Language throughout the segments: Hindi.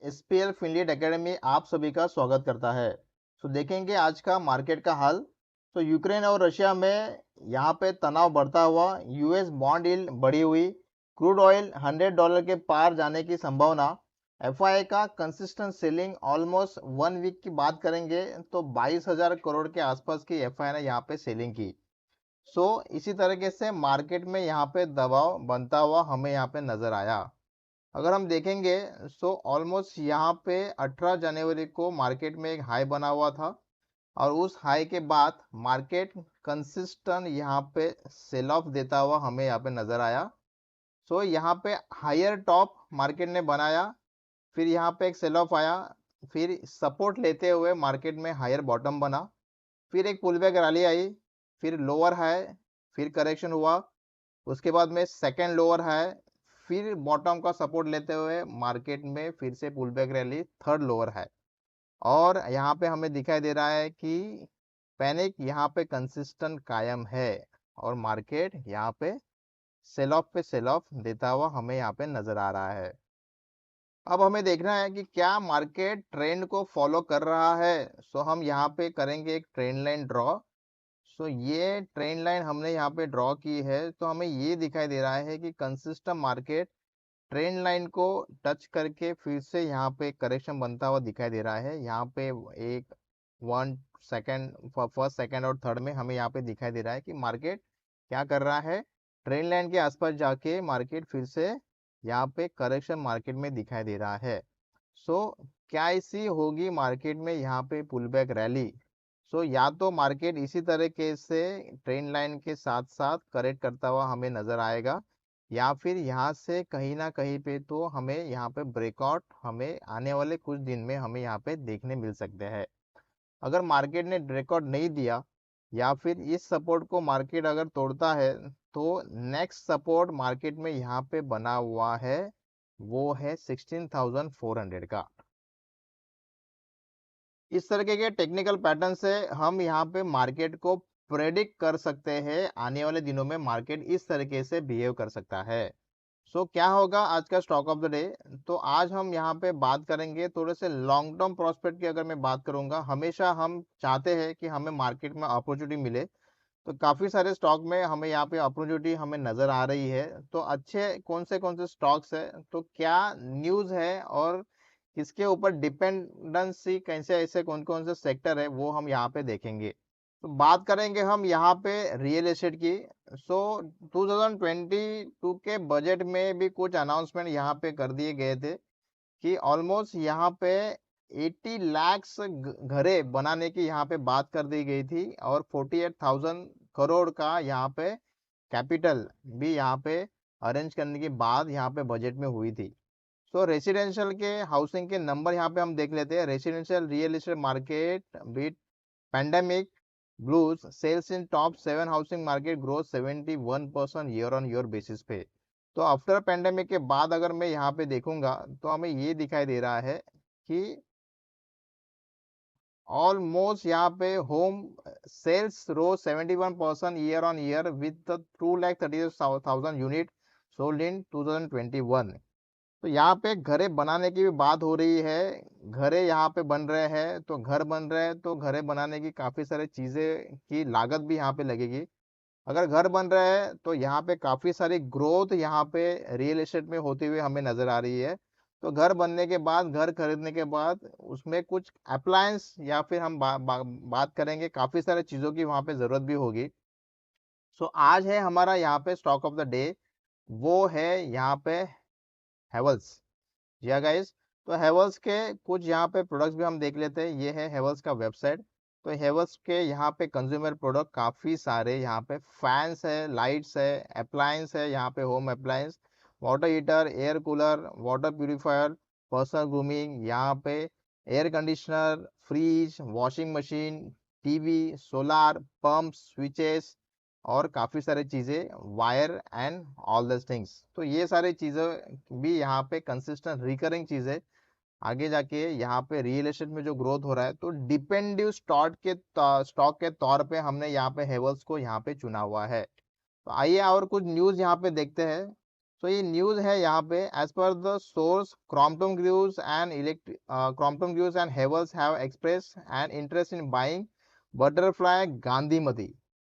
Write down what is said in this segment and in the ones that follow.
एसपीएल फिनलीड एकेडमी आप सभी का स्वागत करता है। देखेंगे आज का मार्केट का हाल। यूक्रेन और रशिया में यहाँ पे तनाव बढ़ता हुआ, यूएस बॉन्ड यील्ड बढ़ी हुई, क्रूड ऑयल $100 के पार जाने की संभावना, एफआईआई का कंसिस्टेंट सेलिंग ऑलमोस्ट 1 वीक की बात करेंगे तो 22,000 करोड़ के आसपास की एफआईआई ने यहाँ पे सेलिंग की। इसी तरीके से मार्केट में यहाँ पे दबाव बनता हुआ हमें यहाँ पे नजर आया। अगर हम देखेंगे ऑलमोस्ट यहाँ पे 18 जनवरी को मार्केट में एक हाई बना हुआ था और उस हाई के बाद मार्केट कंसिस्टेंट यहाँ पे सेल ऑफ देता हुआ हमें यहाँ पे नजर आया। यहाँ पे हायर टॉप मार्केट ने बनाया, फिर यहाँ पे एक सेल ऑफ आया, फिर सपोर्ट लेते हुए मार्केट में हायर बॉटम बना, फिर एक पुल बैक रैली आई, फिर लोअर हाई, फिर करेक्शन हुआ, उसके बाद में सेकेंड लोअर है, फिर बॉटम का सपोर्ट लेते हुए मार्केट में फिर से pull back rally, third lower है। और यहाँ पे हमें दिखाई दे रहा है कि पैनिक यहाँ पे कंसिस्टेंट कायम है और मार्केट यहाँ पे सेल ऑफ देता हुआ हमें यहाँ पे नजर आ रहा है। अब हमें देखना है कि क्या मार्केट ट्रेंड को फॉलो कर रहा है। हम यहाँ पे करेंगे एक ट्रेंड लाइन ड्रॉ। ये ट्रेंड लाइन हमने यहाँ पे ड्रॉ की है, तो हमें ये दिखाई दे रहा है कि कंसिस्टेंट मार्केट ट्रेंड लाइन को टच करके फिर से यहाँ पे करेक्शन बनता हुआ दिखाई दे रहा है। यहाँ पे एक 1 सेकेंड, फर्स्ट सेकेंड और थर्ड में हमें यहाँ पे दिखाई दे रहा है कि मार्केट क्या कर रहा है, ट्रेंड लाइन के आसपास जाके मार्केट फिर से यहाँ पे करेक्शन मार्केट में दिखाई दे रहा है। क्या इसी होगी मार्केट में यहाँ पे पुल बैक रैली। या तो मार्केट इसी तरीके से ट्रेंड लाइन के साथ साथ करेक्ट करता हुआ हमें नजर आएगा, या फिर यहाँ से कहीं ना कहीं पे तो हमें यहाँ पे ब्रेकआउट हमें आने वाले कुछ दिन में हमें यहाँ पे देखने मिल सकते हैं। अगर मार्केट ने ब्रेकआउट नहीं दिया या फिर इस सपोर्ट को मार्केट अगर तोड़ता है तो नेक्स्ट सपोर्ट मार्केट में यहाँ पे बना हुआ है, वो है 16,400 का। इस तरीके के टेक्निकल पैटर्न से हम यहाँ पे मार्केट को प्रेडिक्ट कर सकते हैं आने वाले दिनों में मार्केट इस तरीके से बिहेव कर सकता है। क्या होगा आज का स्टॉक ऑफ द डे। तो आज हम यहाँ पे बात करेंगे थोड़े से लॉन्ग टर्म प्रोस्पेक्ट की। अगर मैं बात करूंगा, हमेशा हम चाहते हैं कि हमें मार्केट में अपॉर्चुनिटी मिले, तो काफी सारे स्टॉक में हमें यहाँ पे अपॉर्चुनिटी हमें नजर आ रही है। तो अच्छे कौन से स्टॉक्स है, तो क्या न्यूज है और किसके ऊपर डिपेंडेंसी, कैसे ऐसे कौन कौन से सेक्टर है, वो हम यहाँ पे देखेंगे। तो बात करेंगे हम यहाँ पे रियल एस्टेट की। 2022 के बजट में भी कुछ अनाउंसमेंट यहाँ पे कर दिए गए थे कि ऑलमोस्ट यहाँ पे 80 लाख घरे बनाने की यहाँ पे बात कर दी गई थी और 48,000 करोड़ का यहाँ पे कैपिटल भी यहाँ पे अरेंज करने की बात यहाँ पे बजट में हुई थी। रेसिडेंशियल के हाउसिंग के नंबर यहाँ पे हम देख लेते हैं। Residential real estate market beat pandemic blues, sales in top 7 housing market growth 71% year on year basis पे। तो आफ्टर पैंडेमिक के बाद अगर मैं यहाँ पे देखूंगा तो हमें ये दिखाई दे रहा है कि ऑलमोस्ट यहाँ पे home sales rose 71% year on year with 2,30,000 unit sold in 2021। तो यहाँ पे घरे बनाने की भी बात हो रही है। घरे यहाँ पे बन रहे हैं, तो घर बन रहे हैं तो घरे बनाने की काफी सारी चीजें की लागत भी यहाँ पे लगेगी। अगर घर बन रहे हैं तो यहाँ पे काफी सारी ग्रोथ यहाँ पे रियल एस्टेट में होती हुई हमें नजर आ रही है। तो घर बनने के बाद, घर खरीदने के बाद उसमें कुछ अप्लायंस या फिर हम बात करेंगे, काफी सारी चीजों की वहां पे जरूरत भी होगी। आज है हमारा यहाँ पे स्टॉक ऑफ द डे, वो है यहाँ पे हेवल्स। जी हाँ गाइस, तो हेवल्स के कुछ यहाँ पे प्रोडक्ट्स भी हम देख लेते हैं। ये है हेवल्स का वेबसाइट। तो हेवल्स के यहाँ पे कंज्यूमर प्रोडक्ट काफी सारे, यहाँ पे फैंस है, लाइट्स है, अप्लायंस है, यहाँ पे home appliance, water heater, air cooler, water purifier, personal grooming, यहाँ पे air conditioner, fridge, washing machine, TV, solar pump, switches और काफी सारी चीजें, वायर एंड ऑल दस थिंग्स। तो ये सारी चीजें भी यहाँ पे कंसिस्टेंट रिकरिंग चीजें आगे जाके यहाँ पे रियल एस्टेट में जो ग्रोथ हो रहा है, तो डिपेंडिव स्टॉक के तौर पे हमने यहाँ पे हेवल्स को यहाँ पे चुना हुआ है। तो आइए और कुछ न्यूज यहाँ पे देखते हैं। सो ये न्यूज़ है यहाँ पे, as per the source Crompton Greaves and Havells have express an interest in buying Butterfly Gandhimathi.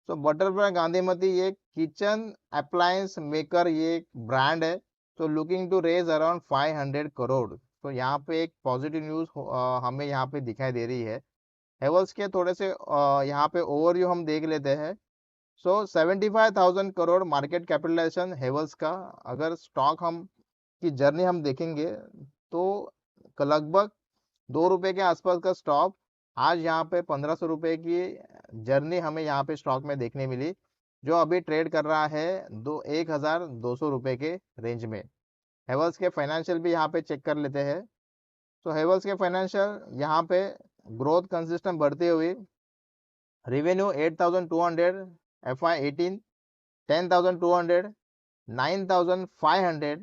So Butterfly Gandhimathi ये किचन अप्लायंस मेकर, ये एक ब्रांड है। तो looking to raise around 500 crore. तो यहाँ पे एक पॉजिटिव न्यूज़ हमें यहाँ पे दिखाई दे रही है। हेवल्स के थोड़े से यहाँ पे ओवरव्यू हम देख लेते हैं। सो 75,000 करोड़ मार्केट कैपिटलाइजेशन हेवल्स का। अगर स्टॉक हम की जर्नी हम देखेंगे तो लगभग 2 रुपए के आसपास का स्टॉक आज यहाँ पे 1500 रुपए की जर्नी हमें यहाँ पे स्टॉक में देखने मिली, जो अभी ट्रेड कर रहा है 1,200 रुपए के रेंज में। हेवल्स के फाइनेंशियल भी यहाँ पे चेक कर लेते हैं। तो हेवल्स के फाइनेंशियल यहाँ पे ग्रोथ कंसिस्टेंट बढ़ती हुई, revenue 8,200 FY18, 10,200, 9,500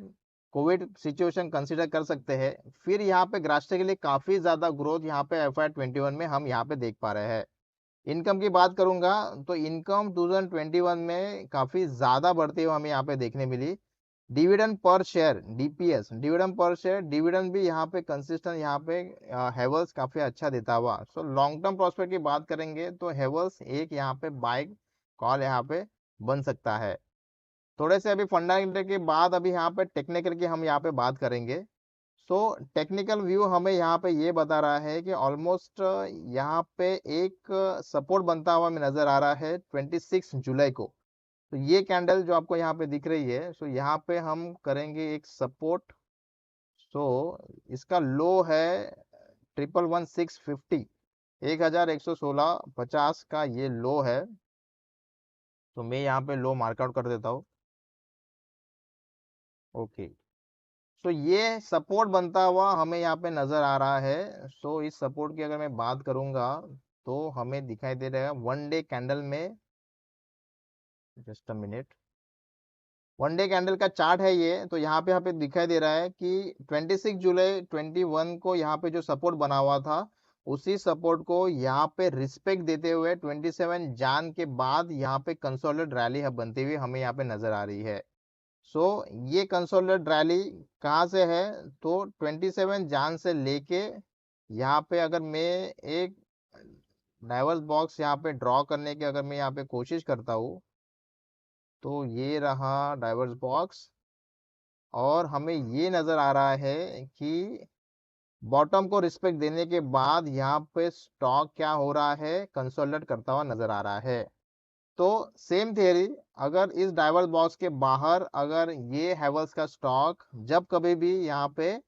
Covid situation consider कर सकते हैं। फिर यहाँ पे ग्रास्टिकली काफ़ी ज़्यादा ग्रोथ यहाँ पे FY21 में हम यहाँ पे देख पा रहे हैं। इनकम की बात करूंगा तो इनकम 2021 में काफ़ी ज़्यादा बढ़ती हुई हमें यहाँ पे देखने मिली। Dividend per share DPS, dividend per share, dividend भी यहाँ पे कंसिस्टेंट यहाँ पे हेवल्स काफ़ी अच्छा देता हुआ। सो लॉन्ग टर्म प्रॉस्पेक्ट की बात करेंगे तो हेवल्स एक यहाँ पे बाय कॉल यहाँ पे बन सकता है। थोड़े से अभी फंडामेंटल के बाद अभी यहाँ पे टेक्निकल की हम यहाँ पे बात करेंगे। सो टेक्निकल व्यू हमें यहाँ पे ये बता रहा है कि ऑलमोस्ट यहाँ पे एक सपोर्ट बनता हुआ हमें नजर आ रहा है 26 जुलाई को। तो ये कैंडल जो आपको यहाँ पे दिख रही है, सो यहाँ पे हम करेंगे एक सपोर्ट। सो इसका लो है 111650, 1116.50 का ये लो है। तो मैं यहाँ पे लो मार्कआउट कर देता हूँ। ओके, सो ये सपोर्ट बनता हुआ हमें यहाँ पे नजर आ रहा है। सो इस सपोर्ट की अगर मैं बात करूंगा तो हमें दिखाई दे रहा है 1 डे कैंडल में, just a minute, 1 day candle का चार्ट है ये। तो यहाँ पे दिखाई दे रहा है कि 26 जुलाई 21 को यहाँ पे जो सपोर्ट बना हुआ था, उसी सपोर्ट को यहाँ पे रिस्पेक्ट देते हुए 27 जान के बाद यहाँ पे कंसोलिडेट रैली बनती हुई हमें यहाँ पे नजर आ रही है। सो ये कंसोलिडेट रैली कहाँ से है, तो 27 जान से लेके यहाँ पे अगर मैं एक डाइवर्स बॉक्स यहाँ पे ड्रॉ करने की अगर मैं यहाँ पे कोशिश करता हूँ, तो ये रहा डाइवर्स बॉक्स। और हमें ये नजर आ रहा है कि बॉटम को रिस्पेक्ट देने के बाद यहाँ पे स्टॉक क्या हो रहा है, कंसोलिडेट करता हुआ नजर आ रहा है। तो सेम थियरी, अगर इस डाइवर्स बॉक्स के बाहर अगर ये हैवल्स का स्टॉक जब कभी भी यहाँ पे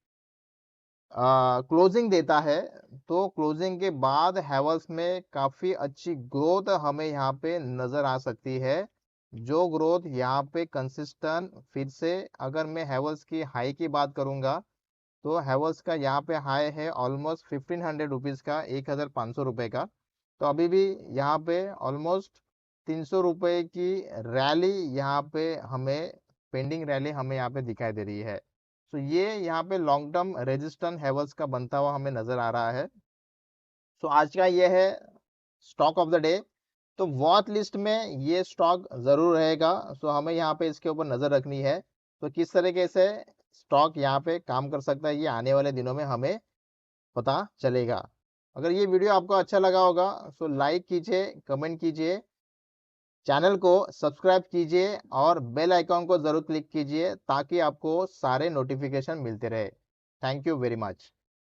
क्लोजिंग देता है, तो क्लोजिंग के बाद हैवल्स में काफ़ी अच्छी ग्रोथ हमें यहाँ पे नज़र आ सकती है। जो ग्रोथ यहाँ पे कंसिस्टेंट, फिर से अगर मैं हैवल्स की हाई की बात करूँगा तो हैवल्स का यहाँ पे हाई है ऑलमोस्ट 1500 रुपीज़ का, 1500 रुपये का। तो अभी भी यहाँ पे ऑलमोस्ट 300 रुपये की रैली यहाँ पे हमें, पेंडिंग रैली हमें यहाँ पे दिखाई दे रही है। तो ये यहाँ पे लॉन्ग टर्म रेजिस्टेंस हैवल्स का बनता हुआ हमें नजर आ रहा है। तो आज का ये है स्टॉक ऑफ द डे। तो वॉच लिस्ट में ये स्टॉक जरूर रहेगा। सो हमें यहाँ पे इसके ऊपर नजर रखनी है। तो किस तरीके से स्टॉक यहाँ पे काम कर सकता है, ये आने वाले दिनों में हमें पता चलेगा। अगर ये वीडियो आपको अच्छा लगा होगा तो लाइक कीजिए, कमेंट कीजिए, चैनल को सब्सक्राइब कीजिए और बेल आइकॉन को जरूर क्लिक कीजिए ताकि आपको सारे नोटिफिकेशन मिलते रहे। Thank you very much.